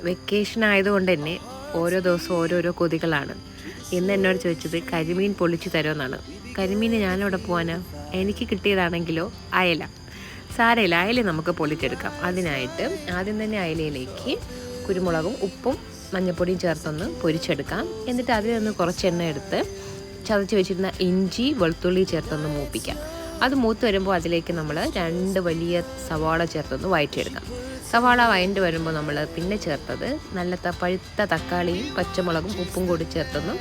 Vacation ആയതുകൊണ്ട് തന്നെ ഓരോ ദിവസവും ഓരോരോ കൊതികളാണ്. ഇന്ന് എന്നോട് ചോദിച്ചത് കരിമീൻ പൊള്ളിച്ച് തരുമെന്നാണ്. കരിമീൻ ഞാനിവിടെ പോകാനാ? എനിക്ക് കിട്ടിയതാണെങ്കിലോ അയല. സാരമില്ല, അയല നമുക്ക് പൊള്ളിച്ചെടുക്കാം. അതിനായിട്ട് ആദ്യം തന്നെ അയലയിലേക്ക് കുരുമുളകും ഉപ്പും മഞ്ഞൾപ്പൊടിയും ചേർത്തൊന്ന് പൊരിച്ചെടുക്കാം. എന്നിട്ട് അതിൽ നിന്ന് കുറച്ച് എണ്ണ എടുത്ത് ചതച്ച് വെച്ചിരുന്ന ഇഞ്ചി വെളുത്തുള്ളി ചേർത്തൊന്ന് മൂപ്പിക്കാം. അത് മൂത്ത് വരുമ്പോൾ അതിലേക്ക് നമ്മൾ 2 വലിയ സവാള ചേർത്തൊന്ന് വഴറ്റിയെടുക്കാം. സവാള വഴണ്ട് വരുമ്പോൾ നമ്മൾ പിന്നെ ചേർത്തത് നല്ല പഴുത്ത തക്കാളിയും പച്ചമുളകും ഉപ്പും കൂടി ചേർത്തൊന്ന്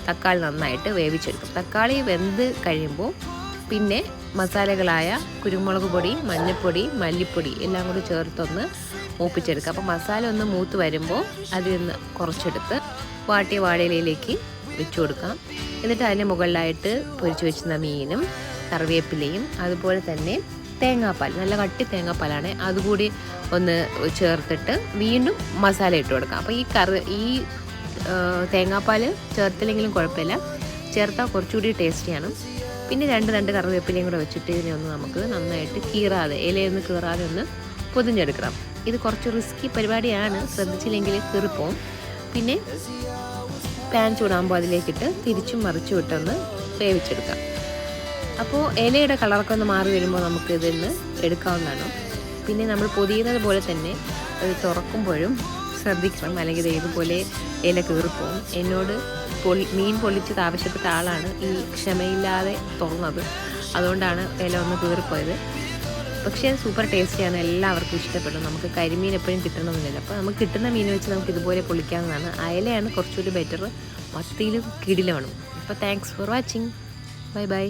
തക്കാളി നന്നായിട്ട് വേവിച്ചെടുക്കും. തക്കാളി വെന്ത് കഴിയുമ്പോൾ പിന്നെ മസാലകളായ കുരുമുളക് പൊടി, മഞ്ഞൾപ്പൊടി, മല്ലിപ്പൊടി എല്ലാം കൂടി ചേർത്തൊന്ന് മൂപ്പിച്ചെടുക്കുക. അപ്പോൾ മസാല ഒന്ന് മൂത്ത് വരുമ്പോൾ അതിൽ നിന്ന് കുറച്ചെടുത്ത് വാട്ടിയ വാഴയിലയിലേക്ക് വെച്ച് കൊടുക്കാം. എന്നിട്ട് അതിന് മുകളിലായിട്ട് പൊരിച്ച് വെച്ചിരുന്ന മീനും കറിവേപ്പിലയും അതുപോലെ തന്നെ തേങ്ങാപ്പാൽ, നല്ല കട്ടി തേങ്ങാപ്പാലാണ്, അതുകൂടി ഒന്ന് ചേർത്തിട്ട് വീണ്ടും മസാല ഇട്ട് കൊടുക്കാം. അപ്പോൾ ഈ തേങ്ങാപ്പാൽ ചേർത്തില്ലെങ്കിലും കുഴപ്പമില്ല, ചേർത്താൽ കുറച്ചുകൂടി ടേസ്റ്റിയാണ്. പിന്നെ 2 കറിവേപ്പിലയും കൂടെ വെച്ചിട്ട് ഇതിനെ ഒന്ന് നമുക്ക് നന്നായിട്ട് കീറാതെ, ഇലയൊന്ന് കീറാതെ ഒന്ന് പൊതിഞ്ഞെടുക്കണം. ഇത് കുറച്ച് റിസ്കി പരിപാടിയാണ്, ശ്രദ്ധിച്ചില്ലെങ്കിൽ കീറിപ്പോവും. പിന്നെ പാൻ ചൂടാകുമ്പോൾ അതിലേക്കിട്ട് തിരിച്ചും മറിച്ചും ഇട്ടൊന്ന് വേവിച്ചെടുക്കാം. അപ്പോൾ ഇലയുടെ കളറൊക്കെ ഒന്ന് മാറി വരുമ്പോൾ നമുക്ക് ഇതിന്ന് എടുക്കാവുന്നതാണ്. പിന്നെ നമ്മൾ പൊതിയുന്നത് പോലെ തന്നെ അത് തുറക്കുമ്പോഴും ശ്രദ്ധിക്കണം, അല്ലെങ്കിൽ ഇതുപോലെ ഇല കീറിപ്പോവും. എന്നോട് മീൻ പൊള്ളിച്ചത് ആവശ്യപ്പെട്ട ആളാണ് ഈ ക്ഷമയില്ലാതെ തുറന്നത്, അതുകൊണ്ടാണ് ഇല ഒന്ന് കീറിപ്പോയത്. പക്ഷേ സൂപ്പർ ടേസ്റ്റിയാണ്, എല്ലാവർക്കും ഇഷ്ടപ്പെടും. നമുക്ക് കരിമീൻ എപ്പോഴും കിട്ടണമെന്നില്ല, അപ്പോൾ നമുക്ക് കിട്ടുന്ന മീൻ വെച്ച് നമുക്ക് ഇതുപോലെ പൊള്ളിക്കാവുന്നതാണ്. അയലയാണ് കുറച്ചുകൂടി ബെറ്റർ, മത്തിയിലും കിടിലമാണ്. അപ്പോൾ thanks for watching. Bye bye.